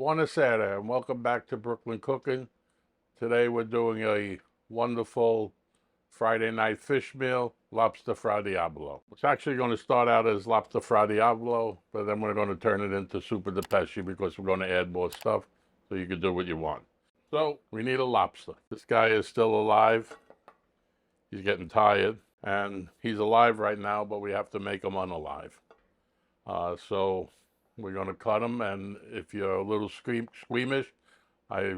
Buonasera and welcome back to Brooklyn Cooking. Today we're doing a wonderful Friday night fish meal, Lobster Fra Diavolo. It's actually going to start out as Lobster Fra Diavolo, but then we're going to turn it into Zuppa di Peace because we're going to add more stuff so you can do what you want. So we need a lobster. This guy is still alive. He's getting tired and he's alive right now, but we have to make him unalive. So we're going to cut them, and if you're a little squeamish, I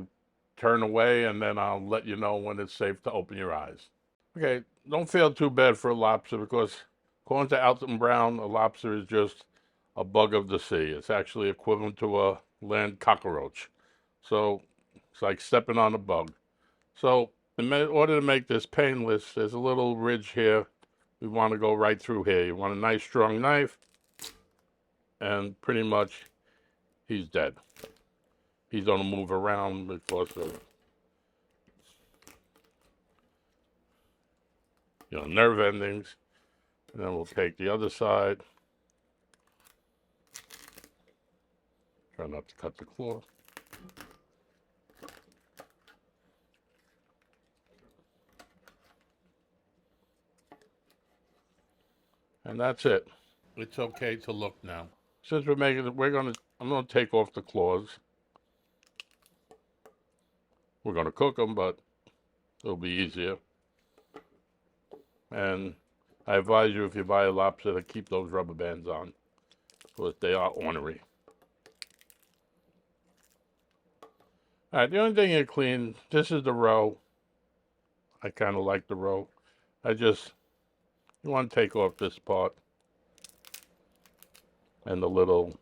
turn away, and then I'll let you know when it's safe to open your eyes. Okay, don't feel too bad for a lobster because, according to Alton Brown, a lobster is just a bug of the sea. It's actually equivalent to a land cockroach. So it's like stepping on a bug. So in order to make this painless, there's a little ridge here. We want to go right through here. You want a nice strong knife, and pretty much he's dead. He's going to move around because of, nerve endings. And then we'll take the other side. Try not to cut the claw. And that's it. It's okay to look now. Since we're making it, I'm gonna take off the claws. We're gonna cook them, but it'll be easier. And I advise you, if you buy a lobster, to keep those rubber bands on, because they are ornery. All right, the only thing you clean, this is the roe. I kind of like the roe. You want to take off this part and the little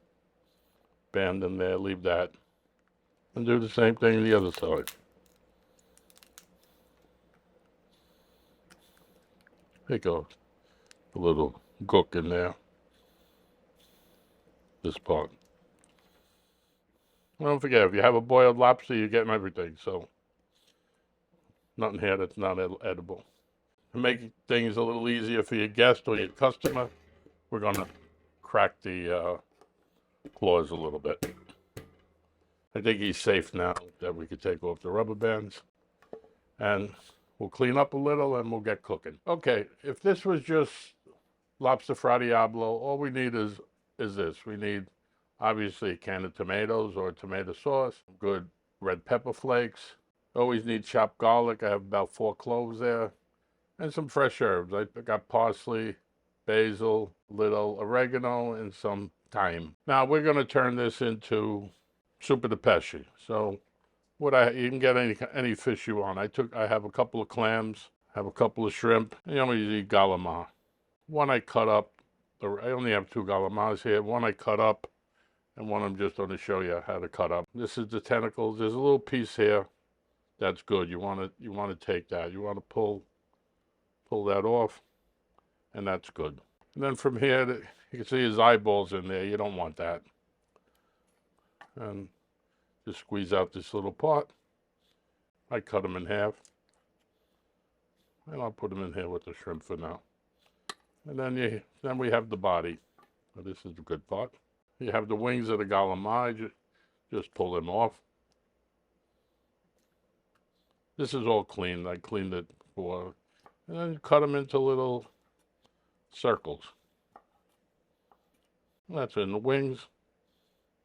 band in there, leave that. And do the same thing on the other side. Take a little gook in there. This part. Don't forget, if you have a boiled lobster, you're getting everything. So nothing here that's not edible. To make things a little easier for your guest or your customer, we're going to crack the claws a little bit. I think he's safe now that we could take off the rubber bands. And we'll clean up a little and we'll get cooking. Okay, if this was just Lobster Fra Diavolo, all we need is this. We need, obviously, a can of tomatoes or tomato sauce, good red pepper flakes. Always need chopped garlic. I have about 4 cloves there. And some fresh herbs. I got parsley, basil, little oregano, and some thyme. Now we're going to turn this into Zuppa di Peace. So you can get any fish you want. I have a couple of clams, have a couple of shrimp, and you only eat calamari. One I cut up. I only have 2 calamaris here. One I cut up, and one I'm just going to show you how to cut up. This is the tentacles. There's a little piece here. That's good. You want to take that. You want to pull that off, and that's good. And then from here, you can see his eyeballs in there. You don't want that. And just squeeze out this little part. I cut them in half, and I'll put them in here with the shrimp for now. And then we have the body. Now, this is the good part. You have the wings of the calamari. Just pull them off. This is all clean. I cleaned it before. And then cut them into little circles. That's in the wings.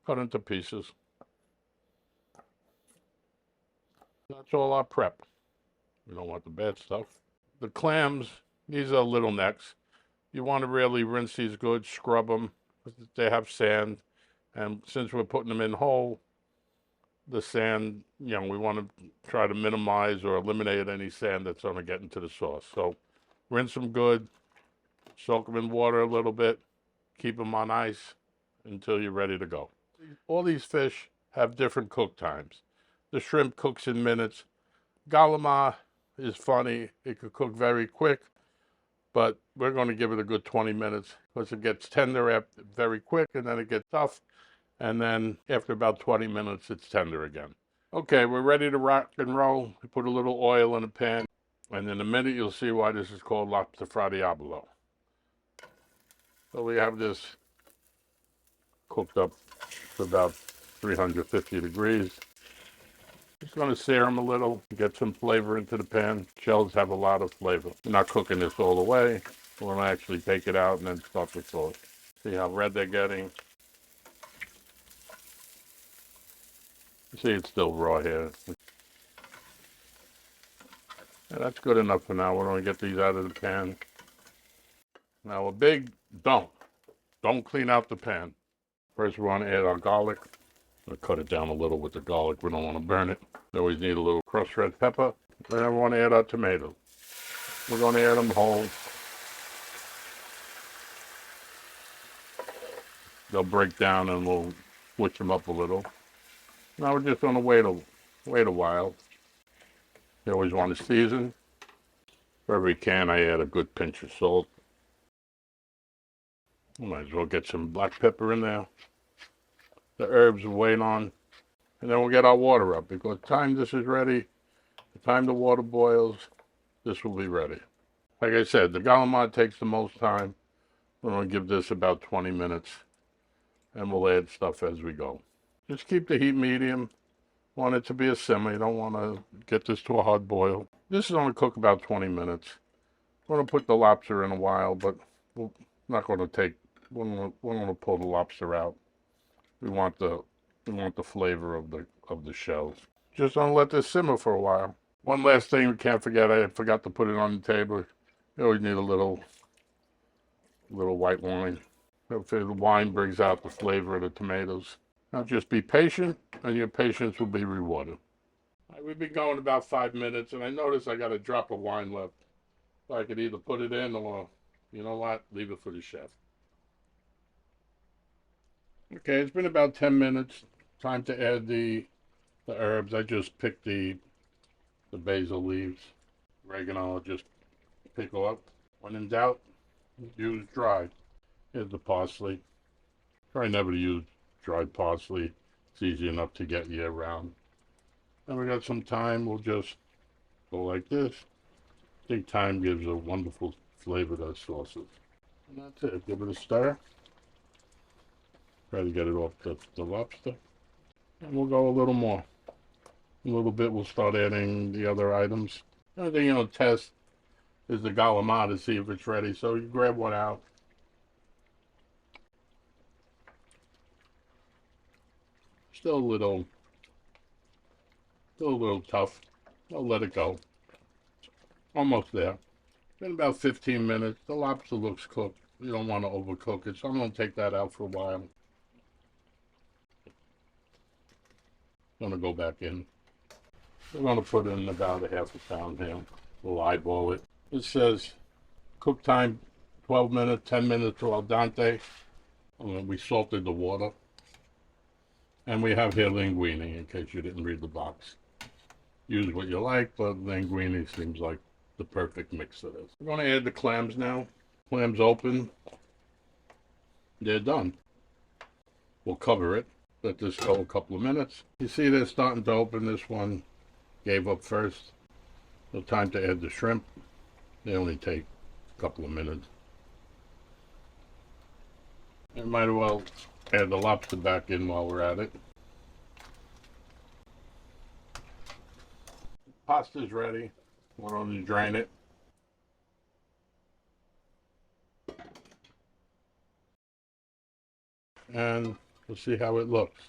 Cut into pieces. That's all our prep. We don't want the bad stuff. The clams, these are little necks. You want to really rinse these good, scrub them. They have sand. And since we're putting them in whole, the sand, we want to try to minimize or eliminate any sand that's going to get into the sauce. So rinse them good, soak them in water a little bit, keep them on ice until you're ready to go. All these fish have different cook times. The shrimp cooks in minutes. Calamari is funny. It could cook very quick, but we're going to give it a good 20 minutes because it gets tender very quick, and then it gets tough. And then after about 20 minutes, it's tender again. Okay, we're ready to rock and roll. We put a little oil in a pan, and in a minute, you'll see why this is called Lobster Fra Diavolo. So we have this cooked up for about 350 degrees. Just going to sear them a little, get some flavor into the pan. Shells have a lot of flavor. We're not cooking this all the way. We're going to actually take it out and then start the sauce. See how red they're getting. See, it's still raw here. Yeah, that's good enough for now. We're going to get these out of the pan. Now a big don't clean out the pan. First we want to add our garlic. I'll cut it down a little with the garlic. We don't want to burn it. We always need a little crushed red pepper. And then we want to add our tomatoes. We're going to add them whole. They'll break down and we'll switch them up a little. Now we're just going to wait a while. You always want to season. For every can I add a good pinch of salt. Might as well get some black pepper in there. The herbs we'll wait on. And then we'll get our water up, because the time this is ready, the time the water boils, this will be ready. Like I said, the calamari takes the most time. We're going to give this about 20 minutes. And we'll add stuff as we go. Just keep the heat medium. Want it to be a simmer. You don't want to get this to a hard boil. This is going to cook about 20 minutes. We're going to put the lobster in a while, but we're not going to take. We're going to pull the lobster out. We want the flavor of the shells. Just going to let this simmer for a while. One last thing we can't forget. I forgot to put it on the table. You always need a little white wine. Hopefully the wine brings out the flavor of the tomatoes. Now just be patient, and your patience will be rewarded. We've been going about 5 minutes, and I noticed I got a drop of wine left. So I could either put it in or, you know what, leave it for the chef. Okay, it's been about 10 minutes. Time to add the herbs. I just picked the basil leaves. Oregano, I'll just pickle up. When in doubt, use dry. Here's the parsley. Try never to use dried parsley. It's easy enough to get year round. And we got some thyme. We'll just go like this. I think thyme gives a wonderful flavor to the sauces. And that's it. Give it a stir. Try to get it off the lobster. And we'll go a little more. In a little bit we'll start adding the other items. The only thing you'll test is the calamari to see if it's ready. So you grab one out. Still a little tough. I'll let it go. Almost there. Been about 15 minutes. The lobster looks cooked. You don't want to overcook it, so I'm going to take that out for a while. I'm going to go back in. We're going to put in about a half a pound here. We'll eyeball it. It says cook time 12 minutes, 10 minutes to al dente. We salted the water. And we have here linguini, in case you didn't read the box. Use what you like, but linguini seems like the perfect mix of this. We're going to add the clams now. Clams open. They're done. We'll cover it. Let this go a couple of minutes. You see they're starting to open. This one gave up first. So time to add the shrimp. They only take a couple of minutes. And might as well add the lobster back in while we're at it. Pasta's ready. We're going to drain it. And we'll see how it looks.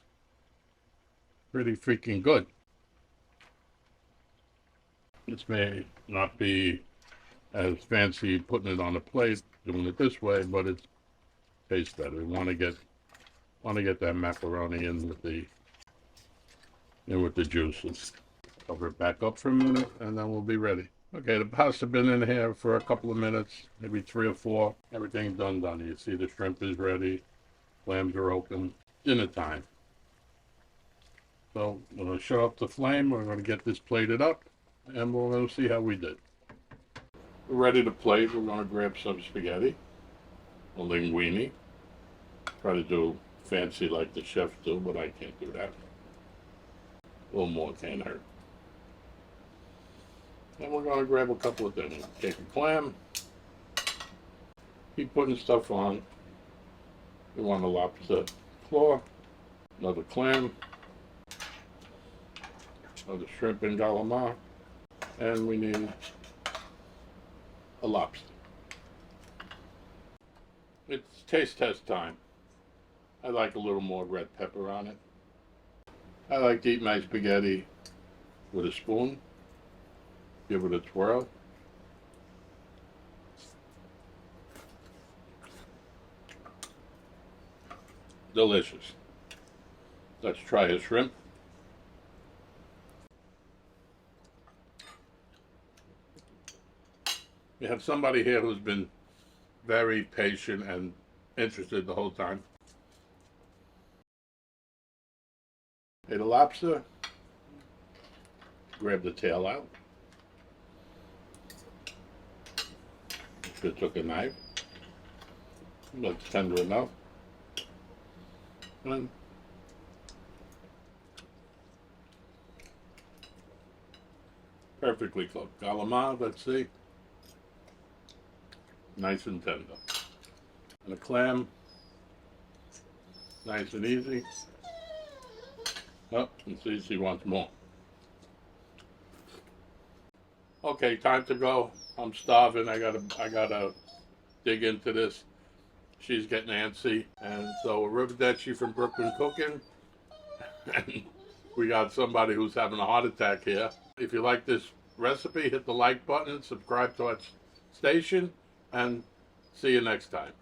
Pretty freaking good. This may not be as fancy putting it on a plate, doing it this way, but it tastes better. We want to get that macaroni in with the juices. Cover it back up for a minute, and then we'll be ready. Okay, the pasta been in here for a couple of minutes, maybe 3 or 4. Everything's done. You see the shrimp is ready, clams are open. Dinner time. So we're going to shut off the flame. We're going to get this plated up, and we're going to see how we did. We're ready to plate. We're going to grab some spaghetti, a linguini. Try to do fancy like the chefs do, but I can't do that. A little more can't hurt. And we're going to grab a couple of things. Take a clam. Keep putting stuff on. We want the lobster claw. another clam, another shrimp and calamari, and we need a lobster. It's taste test time. I like a little more red pepper on it. I like to eat my spaghetti with a spoon. Give it a twirl. Delicious. Let's try a shrimp. We have somebody here who's been very patient and interested the whole time. Ate a lobster. Grab the tail out. Just took a knife. Looks tender enough. And perfectly cooked. Calamari, let's see. Nice and tender. And a clam. Nice and easy. Oh, and see, she wants more. Okay, time to go. I'm starving. I gotta dig into this. She's getting antsy, and so Arrivederci from Brooklyn Cooking, and we got somebody who's having a heart attack here. If you like this recipe, hit the like button, subscribe to our station, and see you next time.